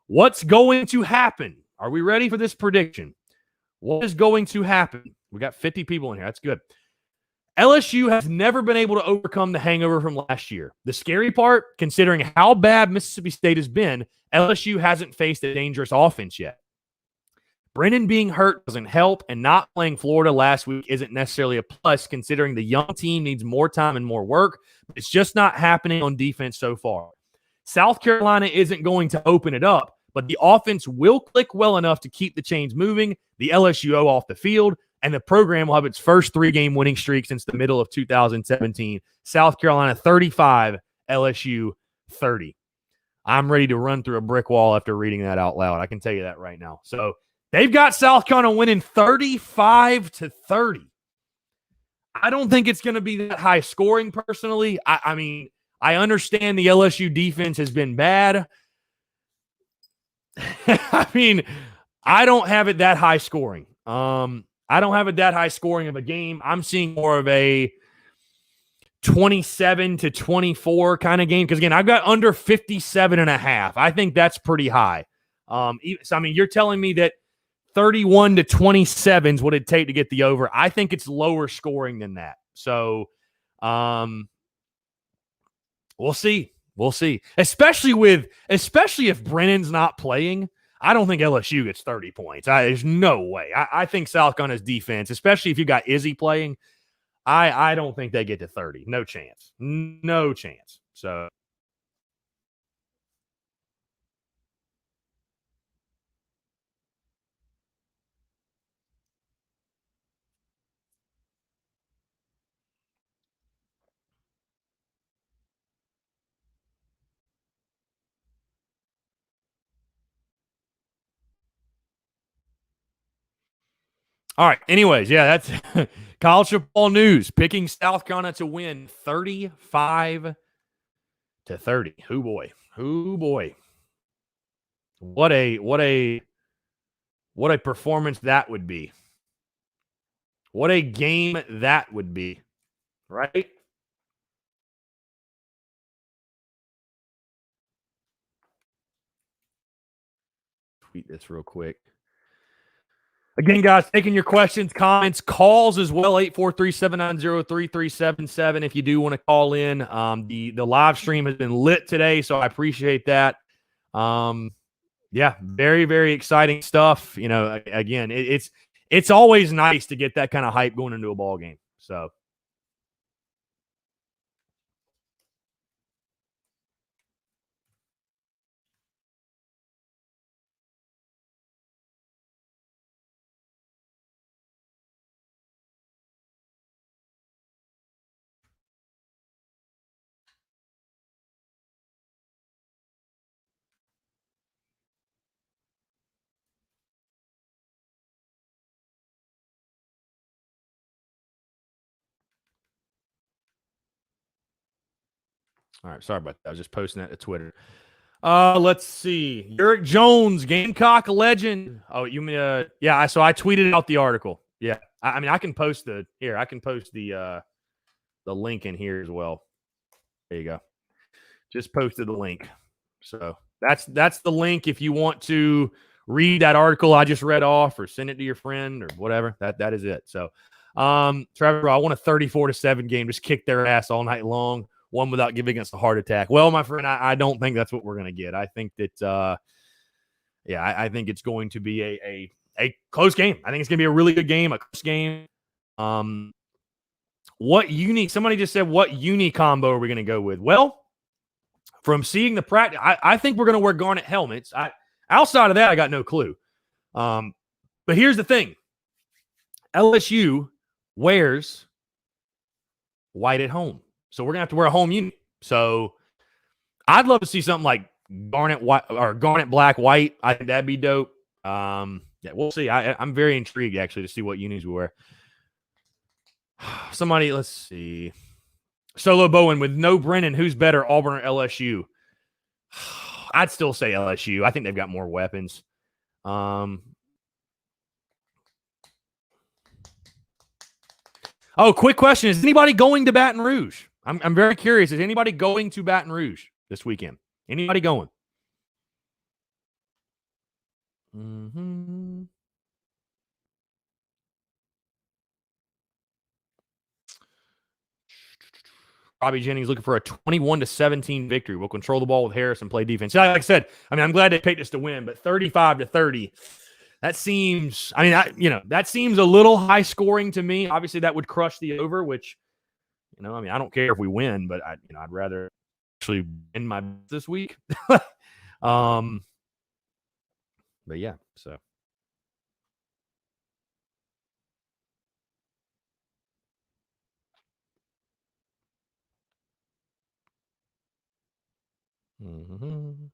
What's going to happen? Are we ready for this prediction? What is going to happen? We got 50 people in here. That's good. LSU has never been able to overcome the hangover from last year. The scary part, considering how bad Mississippi State has been, LSU hasn't faced a dangerous offense yet. Brennan being hurt doesn't help, and not playing Florida last week isn't necessarily a plus, considering the young team needs more time and more work. It's just not happening on defense so far. South Carolina isn't going to open it up, but the offense will click well enough to keep the chains moving, the LSU off the field, and the program will have its first 3-game winning streak since the middle of 2017. South Carolina 35, LSU 30. I'm ready to run through a brick wall after reading that out loud. I can tell you that right now. So they've got South Carolina winning 35-30. I don't think it's going to be that high scoring personally. I mean, I understand the LSU defense has been bad. I mean, I don't have it that high scoring. I don't have it that high scoring of a game. I'm seeing more of a 27-24 kind of game. Because, again, I've got under 57.5. I think that's pretty high. So, I mean, you're telling me that 31-27 is what it'd take to get the over. I think it's lower scoring than that. So, we'll see. We'll see. Especially if Brennan's not playing. I don't think LSU gets 30 points. There's no way. I think South Carolina's defense, especially if you got Izzy playing, I don't think they get to 30. No chance. No chance. So, all right. Anyways, yeah, that's college football news. Picking South Carolina to win 35-30. Who boy. Who boy. What a performance that would be. What a game that would be. Right? Tweet this real quick. Again, guys, taking your questions, comments, calls as well, 843-790-3377 if you do want to call in. The live stream has been lit today, so I appreciate that. Yeah, very, very exciting stuff. You know, again, it's always nice to get that kind of hype going into a ball game. So All right, sorry about that. I was just posting that to Twitter. Let's see. Eric Jones, Gamecock legend. Oh, you mean yeah, so I tweeted out the article. Yeah. I mean I can post the link in here as well. There you go. Just posted the link. So that's the link if you want to read that article I just read off or send it to your friend or whatever. That is it. So Trevor, I want a 34-7 game. Just kick their ass all night long. One without giving us a heart attack. Well, my friend, I don't think that's what we're going to get. I think that, I think it's going to be a close game. I think it's going to be a really good game, a close game. Somebody just said, what uni combo are we going to go with? Well, from seeing the practice, I think we're going to wear garnet helmets. Outside of that, I got no clue. But here's the thing. LSU wears white at home. So we're going to have to wear a home uni. So I'd love to see something like garnet white or garnet black white. I think that'd be dope. Yeah, we'll see. I'm very intrigued actually to see what unis we wear. Somebody, let's see. Solo Bowen with no Brennan. Who's better, Auburn or LSU? I'd still say LSU. I think they've got more weapons. Oh, quick question. Is anybody going to Baton Rouge? I'm very curious. Is anybody going to Baton Rouge this weekend? Anybody going? Mm-hmm. Robbie Jennings looking for a 21-17 victory. We'll control the ball with Harris and play defense. Like I said, I mean, I'm glad they picked us to win, but 35-30, that seems, that seems a little high scoring to me. Obviously, that would crush the over, which, I don't care if we win, but I'd rather actually win my this week. But yeah, so. Mm-hmm.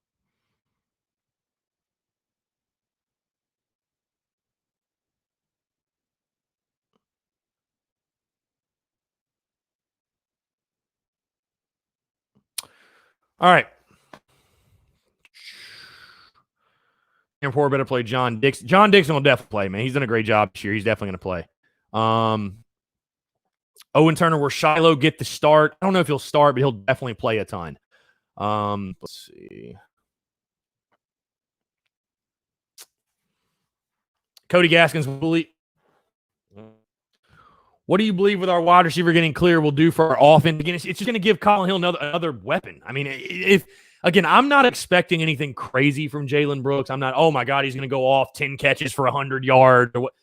All right. Poor better play John Dixon. John Dixon will definitely play, man. He's done a great job this year. He's definitely going to play. Owen Turner, will Shiloh get the start? I don't know if he'll start, but he'll definitely play a ton. Let's see. Cody Gaskins, what do you believe with our wide receiver getting clear will do for our offense? Again, it's just going to give Colin Hill another weapon. I mean, Again, I'm not expecting anything crazy from Jalen Brooks. I'm not, oh my God, he's going to go off 10 catches for 100 yards. Or what.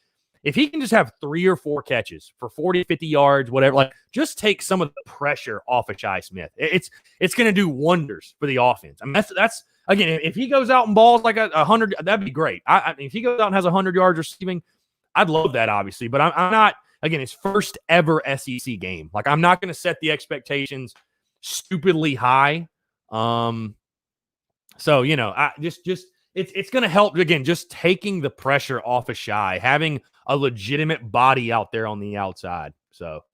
If he can just have 3 or 4 catches for 40, 50 yards, whatever, like just take some of the pressure off of Shi Smith. It's going to do wonders for the offense. I mean, that's again, if he goes out and balls like 100, that'd be great. If he goes out and has 100 yards receiving, I'd love that, obviously. But I'm not, again, his first ever SEC game. Like, I'm not going to set the expectations stupidly high. So, I it's going to help, again, just taking the pressure off of Shi, having a legitimate body out there on the outside. So.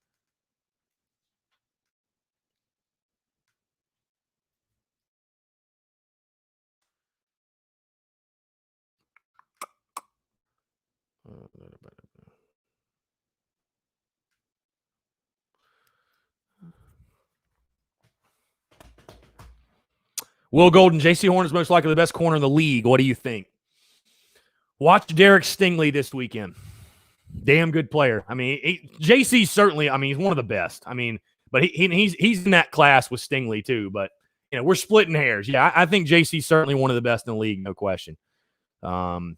Will Golden, J.C. Horn is most likely the best corner in the league. What do you think? Watch Derek Stingley this weekend. Damn good player. I mean, J.C. certainly, he's one of the best. But he's in that class with Stingley too. But, we're splitting hairs. Yeah, I think J.C. certainly one of the best in the league, no question. Jaden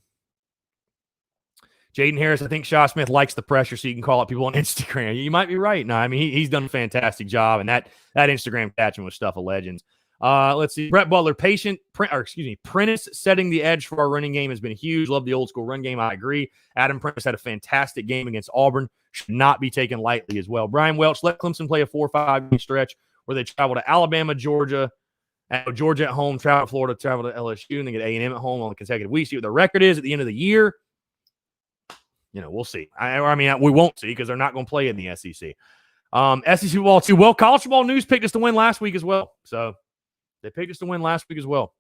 Harris, I think Shi Smith likes the pressure, so you can call out people on Instagram. You might be right. No, he's done a fantastic job, and that Instagram catching was stuff of legends. Let's see. Brett Butler, Prentice setting the edge for our running game has been huge. Love the old school run game. I agree. Adam Prentice had a fantastic game against Auburn. Should not be taken lightly as well. Brian Welch, let Clemson play a 4 or 5 game stretch where they travel to Alabama, Georgia at home, travel to Florida, travel to LSU, and then get A&M at home on the consecutive weeks. See what the record is at the end of the year. We'll see. We won't see because they're not going to play in the SEC. SEC football too. Well, college football news picked us to win last week as well. So they picked us to win last week as well.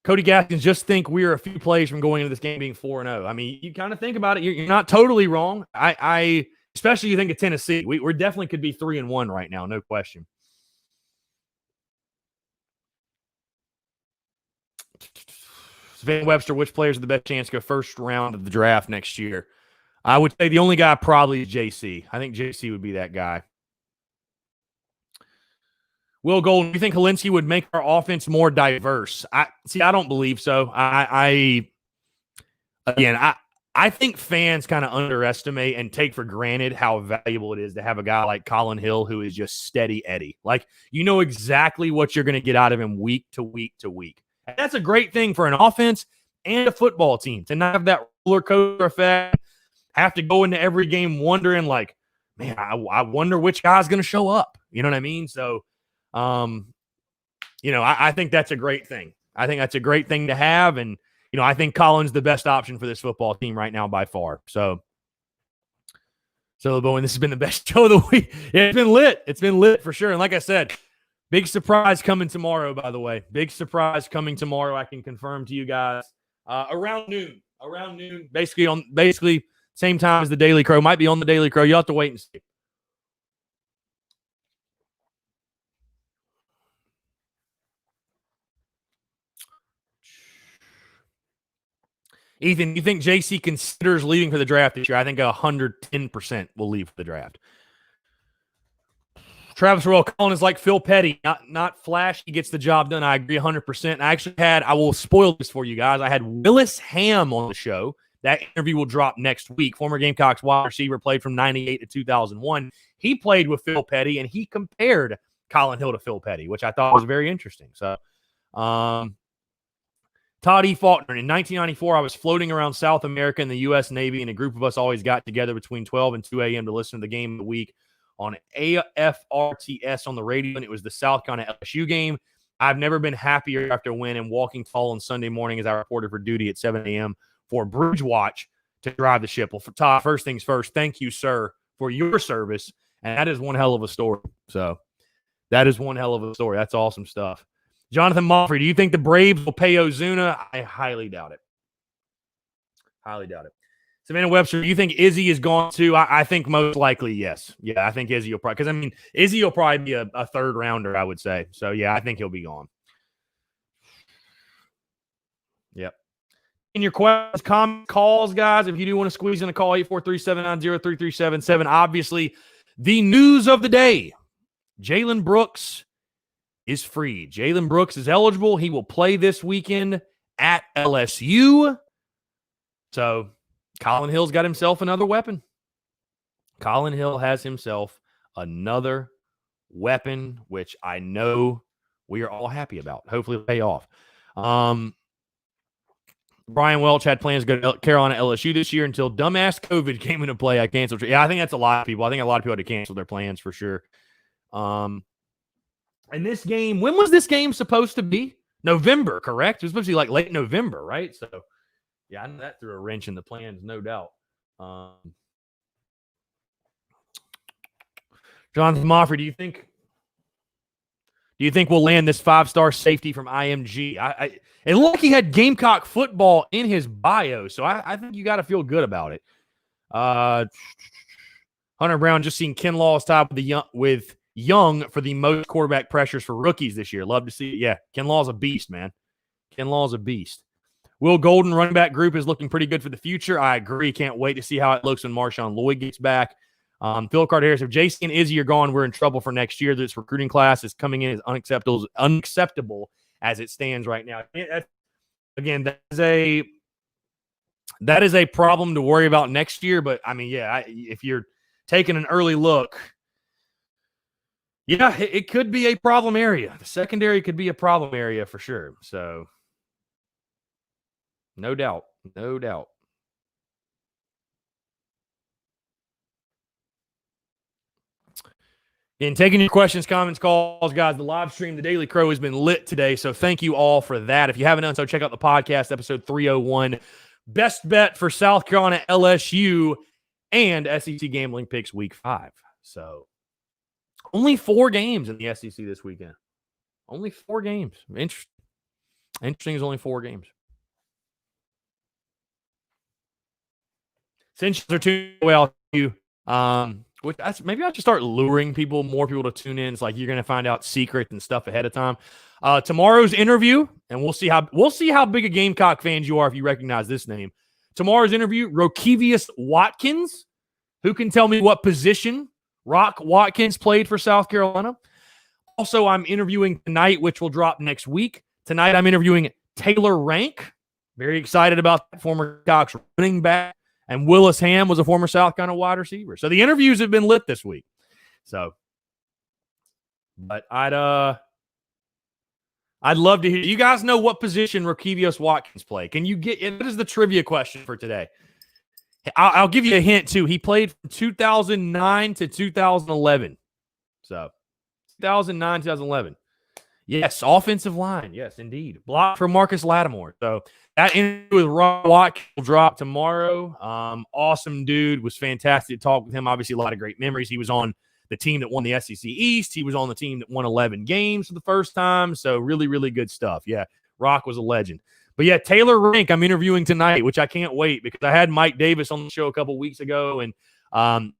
Cody Gaskins, just think we are a few plays from going into this game being 4-0. I mean, you kind of think about it. You're not totally wrong. I especially you think of Tennessee. We definitely could be 3-1 right now, no question. Savannah Webster, which players have the best chance to go first round of the draft next year? I would say the only guy probably is JC. I think JC would be that guy. Will Golden, do you think Helinski would make our offense more diverse? I don't believe so. I think fans kind of underestimate and take for granted how valuable it is to have a guy like Colin Hill who is just steady Eddie. Like, you know exactly what you're going to get out of him week to week to week. And that's a great thing for an offense and a football team to not have that roller coaster effect, have to go into every game wondering like, man, I wonder which guy's going to show up. You know what I mean? So, I think that's a great thing. I think that's a great thing to have. And, I think Colin's the best option for this football team right now by far. So Bowen, this has been the best show of the week. Yeah, it's been lit. It's been lit for sure. And like I said, big surprise coming tomorrow, by the way. Big surprise coming tomorrow. I can confirm to you guys around noon. Basically same time as the Daily Crow. Might be on the Daily Crow. You'll have to wait and see. Ethan, you think JC considers leaving for the draft this year? I think 110% will leave for the draft. Travis Royal, Colin is like Phil Petty, not flash. He gets the job done. I agree 100%. I will spoil this for you guys. I had Willis Ham on the show. That interview will drop next week. Former Gamecocks wide receiver, played from 98 to 2001. He played with Phil Petty, and he compared Colin Hill to Phil Petty, which I thought was very interesting. So, Todd E. Faulkner, in 1994, I was floating around South America in the U.S. Navy, and a group of us always got together between 12 and 2 a.m. to listen to the game of the week on AFRTS on the radio, and it was the South Carolina LSU game. I've never been happier after a win and walking tall on Sunday morning as I reported for duty at 7 a.m. for Bridge Watch to drive the ship. Well, for Todd, first things first, thank you, sir, for your service, and that is one hell of a story. So that is one hell of a story. That's awesome stuff. Jonathan Moffrey, do you think the Braves will pay Ozuna? I highly doubt it. Highly doubt it. Savannah Webster, do you think Izzy is going to? I think most likely yes. Yeah, I think Izzy will probably, because, Izzy will probably be a third rounder, I would say. So, yeah, I think he'll be gone. Yep. In your questions, comments, calls, guys, if you do want to squeeze in a call, 843-790-3377. Obviously, the news of the day, Jalen Brooks is free. Jalen Brooks is eligible. He will play this weekend at LSU. So Colin Hill's got himself another weapon. Colin Hill has himself another weapon, which I know we are all happy about. Hopefully it'll pay off. Brian Welch had plans to go to Carolina LSU this year until dumbass COVID came into play. I canceled. Yeah, I think that's a lot of people. I think a lot of people had to cancel their plans for sure. And this game, when was this game supposed to be? November, correct? It was supposed to be like late November, right? So, yeah, I know that threw a wrench in the plans, no doubt. Jonathan Moffrey, do you think we'll land this 5-star safety from IMG? It looked like he had Gamecock football in his bio, so I think you got to feel good about it. Hunter Brown, just seen Kinlaw's tied with Young for the most quarterback pressures for rookies this year. Love to see it. Yeah, Kinlaw's a beast, man. Kinlaw's a beast. Will Golden running back group is looking pretty good for the future. I agree. Can't wait to see how it looks when Marshawn Lloyd gets back. Phil Card Harris, if JC and Izzy are gone, we're in trouble for next year. This recruiting class is coming in as unacceptable as it stands right now. Again, that is a problem to worry about next year. But, if you're taking an early look, yeah, it could be a problem area. The secondary could be a problem area for sure. So, no doubt. No doubt. And taking your questions, comments, calls, guys, the live stream, the Daily Crow has been lit today. So thank you all for that. If you haven't done so, check out the podcast, episode 301. Best bet for South Carolina LSU. and SEC Gambling Picks Week 5. So only 4 games in the SEC this weekend. Only 4 games. Interesting is only 4 games. Since you're tuning away, I'll tell you, maybe I'll just start luring more people to tune in. It's like you're going to find out secrets and stuff ahead of time. Tomorrow's interview, and we'll see how big a Gamecock fans you are if you recognize this name. Tomorrow's interview, Rokevius Watkins. Who can tell me what position Rock Watkins played for South Carolina? Also, I'm interviewing tonight, which will drop next week. Tonight, I'm interviewing Taylor Rank. Very excited about that, former Cox running back. And Willis Ham was a former South Carolina wide receiver. So the interviews have been lit this week. But I'd love to hear. You guys know what position Rokevius Watkins played? Can you get it? That is the trivia question for today. I'll give you a hint, too. He played from 2009 to 2011. So, 2009, 2011. Yes, offensive line. Yes, indeed. Block for Marcus Lattimore. So, that interview with Rock Watkins will drop tomorrow. Awesome dude. Was fantastic to talk with him. Obviously, a lot of great memories. He was on the team that won the SEC East. He was on the team that won 11 games for the first time. So, really, really good stuff. Yeah, Rock was a legend. But yeah, Taylor Rank, I'm interviewing tonight, which I can't wait because I had Mike Davis on the show a couple weeks ago, and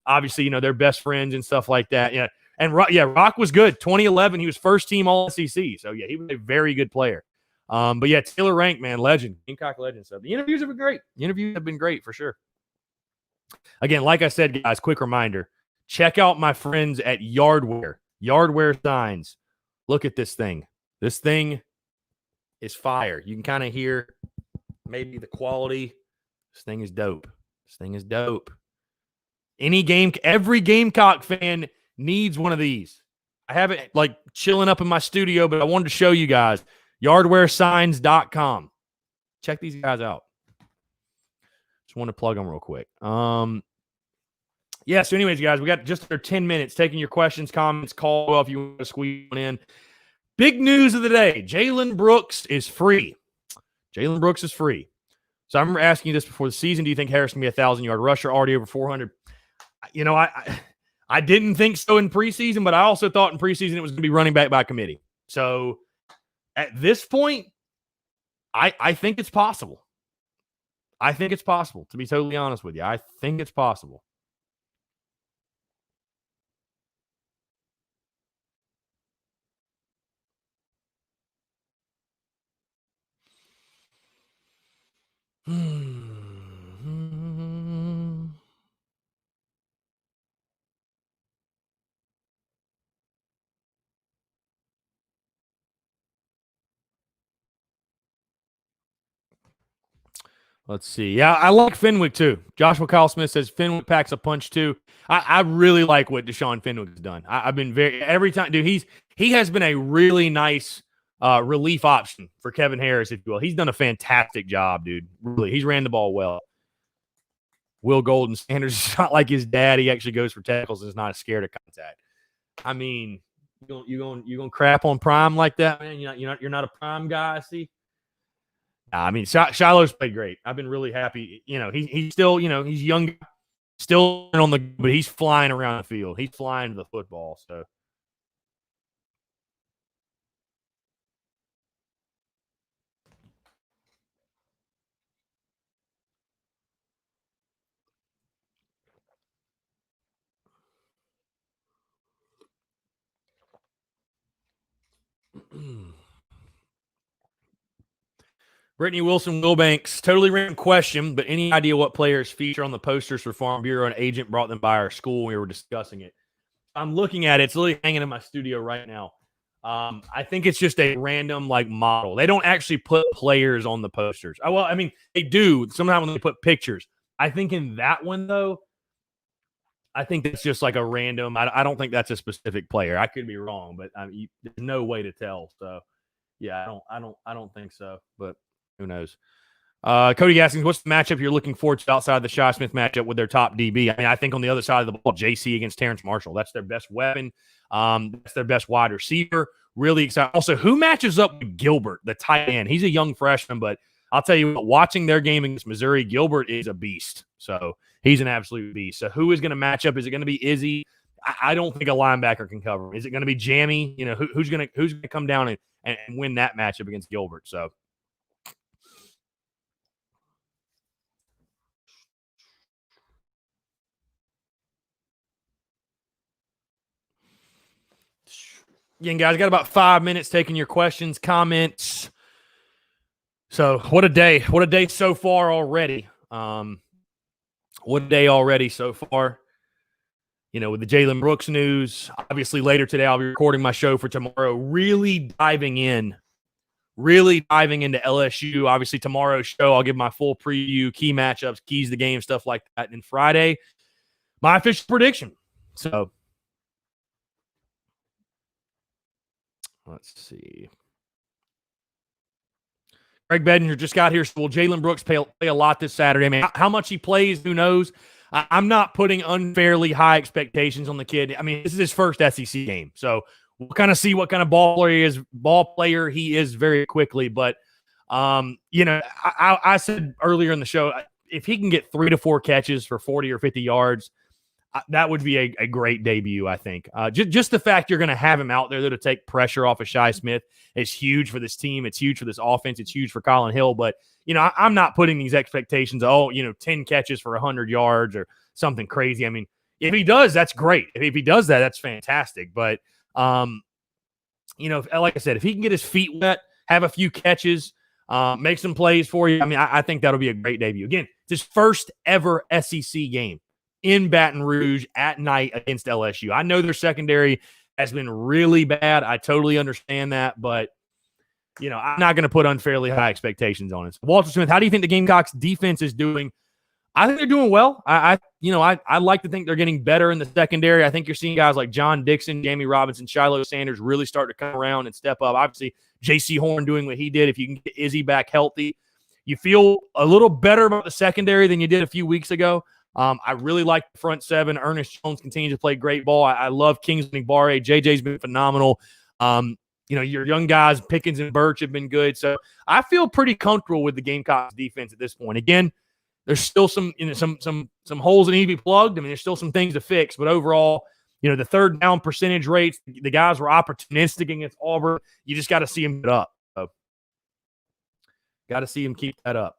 obviously, they're best friends and stuff like that. Yeah, and Rock was good. 2011, he was first team All SEC, so yeah, he was a very good player. But yeah, Taylor Rank, man, legend, Gamecock legend. So the interviews have been great. The interviews have been great for sure. Again, like I said, guys, quick reminder: check out my friends at Yardware Signs. Look at this thing. This thing is fire. You can kind of hear maybe the quality. This thing is dope. Every Gamecock fan needs one of these. I have it like chilling up in my studio, but I wanted to show you guys. Yardwaresigns.com. Check these guys out. Just want to plug them real quick. So anyways, guys, we got just under 10 minutes taking your questions, comments, call if you want to squeeze one in. Big news of the day. Jaden Brooks is free. So I remember asking you this before the season. Do you think Harris can be a 1,000-yard rusher, already over 400? I didn't think so in preseason, but I also thought in preseason it was going to be running back by committee. So at this point, I think it's possible. To be totally honest with you. I think it's possible. Let's see. Yeah, I like Fenwick too. Joshua Kyle Smith says Fenwick packs a punch too. I really like what Deshaun Fenwick has done. I've been every time, dude. He has been a really nice relief option for Kevin Harris, if you will. He's done a fantastic job, dude. Really, he's ran the ball well. Will Golden Sanders is not like his dad. He actually goes for tackles and is not scared of contact. I mean, you gonna crap on Prime like that, man? You're not a Prime guy, I see. I mean, Shiloh's played great. I've been really happy. He's still, he's young, still but he's flying around the field. He's flying to the football. So. Brittany Wilson Wilbanks, totally random question, but any idea what players feature on the posters for Farm Bureau? An agent brought them by our school. We were discussing it. I'm looking at it. It's literally hanging in my studio right now. I think it's just a random model. They don't actually put players on the posters. Well, I mean, they do sometimes when they put pictures. I think in that one though, I think that's just like a random. I don't think that's a specific player. I could be wrong, but there's no way to tell. So, yeah, I don't think so. But who knows? Cody Gaskins, what's the matchup you're looking forward to outside the Shi Smith matchup with their top DB? I mean, I think on the other side of the ball, JC against Terrence Marshall. That's their best weapon. That's their best wide receiver. Really excited. Also, who matches up with Gilbert, the tight end? He's a young freshman, but I'll tell you what, watching their game against Missouri, Gilbert is a beast. So He's an absolute beast. So who is going to match up? Is it going to be Izzy? I don't think a linebacker can cover him. Is it going to be Jammy? Who's going to come down and win that matchup against Gilbert? So. Again, guys, got about 5 minutes taking your questions, comments. So what a day. What a day so far already. What a day already so far. With the Jalen Brooks news. Obviously, later today, I'll be recording my show for tomorrow, really diving into LSU. Obviously, tomorrow's show, I'll give my full preview, key matchups, keys to the game, stuff like that. And Friday, my official prediction. So let's see. Greg Bedinger just got here. So will Jalen Brooks play a lot this Saturday? I mean, how much he plays, who knows? I'm not putting unfairly high expectations on the kid. I mean, this is his first SEC game. So we'll kind of see what kind of ball player he is very quickly. But, I said earlier in the show, if he can get 3 to 4 catches for 40 or 50 yards, that would be a great debut, I think. Just the fact you're going to have him out there to take pressure off of Shi Smith is huge for this team. It's huge for this offense. It's huge for Colin Hill. But, I'm not putting these expectations of, 10 catches for 100 yards or something crazy. I mean, if he does, that's great. If he does that, that's fantastic. But, like I said, if he can get his feet wet, have a few catches, make some plays for you, I mean, I think that'll be a great debut. Again, it's his first ever SEC game in Baton Rouge at night against LSU. I know their secondary has been really bad. I totally understand that, but, I'm not going to put unfairly high expectations on it. Walter Smith, how do you think the Gamecocks defense is doing? I think they're doing well. I like to think they're getting better in the secondary. I think you're seeing guys like John Dixon, Jamie Robinson, Shiloh Sanders really start to come around and step up. Obviously, J.C. Horn doing what he did. If you can get Izzy back healthy, you feel a little better about the secondary than you did a few weeks ago. I really like the front seven. Ernest Jones continues to play great ball. I love Kingsley Barre. JJ's been phenomenal. Your young guys, Pickens and Birch, have been good. So I feel pretty comfortable with the Gamecocks defense at this point. Again, there's still some holes that need to be plugged. I mean, there's still some things to fix. But overall, the third down percentage rates, the guys were opportunistic against Auburn. You just got to see them get up. So, got to see them keep that up.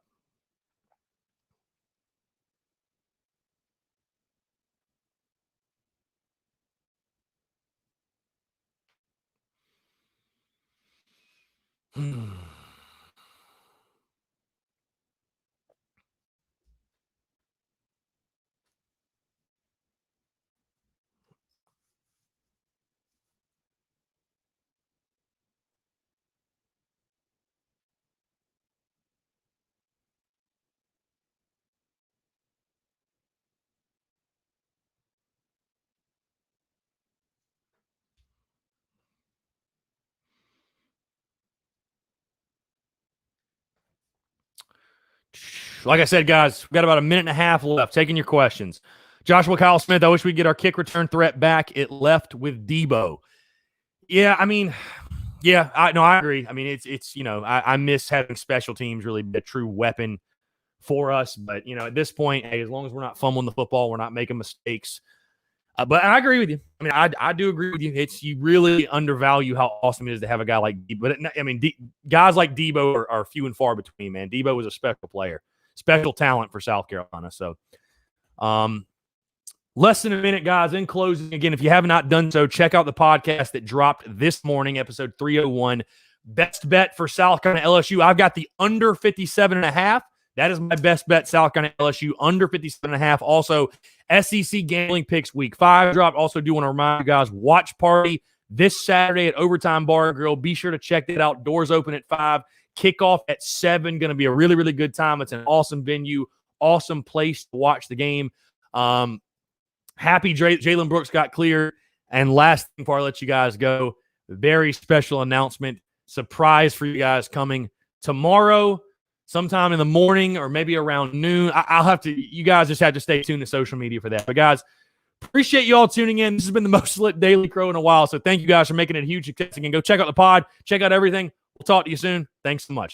Like I said, guys, we've got about a minute and a half left. Taking your questions. Joshua Kyle Smith, I wish we'd get our kick return threat back. It left with Debo. Yeah, I mean, I agree. I mean, it's I miss having special teams really be a true weapon for us. But, at this point, hey, as long as we're not fumbling the football, we're not making mistakes. But I agree with you. I mean, I do agree with you. You really undervalue how awesome it is to have a guy like Debo. But, guys like Debo are few and far between, man. Debo was a special player, special talent for South Carolina. So, less than a minute, guys. In closing, again, if you have not done so, check out the podcast that dropped this morning, episode 301. Best bet for South Carolina LSU. I've got the under 57.5. That is my best bet, South Carolina LSU, under 57.5. Also, SEC gambling picks week 5 dropped. Also, do want to remind you guys, watch party this Saturday at Overtime Bar and Grill. Be sure to check it out. Doors open at 5. Kickoff at 7. Going to be a really, really good time. It's an awesome venue, awesome place to watch the game. Happy Jalen Brooks got cleared. And last thing before I let you guys go, very special announcement, surprise for you guys coming tomorrow, sometime in the morning or maybe around noon. You guys just have to stay tuned to social media for that. But guys, appreciate you all tuning in. This has been the most lit Daily Crow in a while. So thank you guys for making it a huge success. Again, go check out the pod, check out everything. We'll talk to you soon. Thanks so much.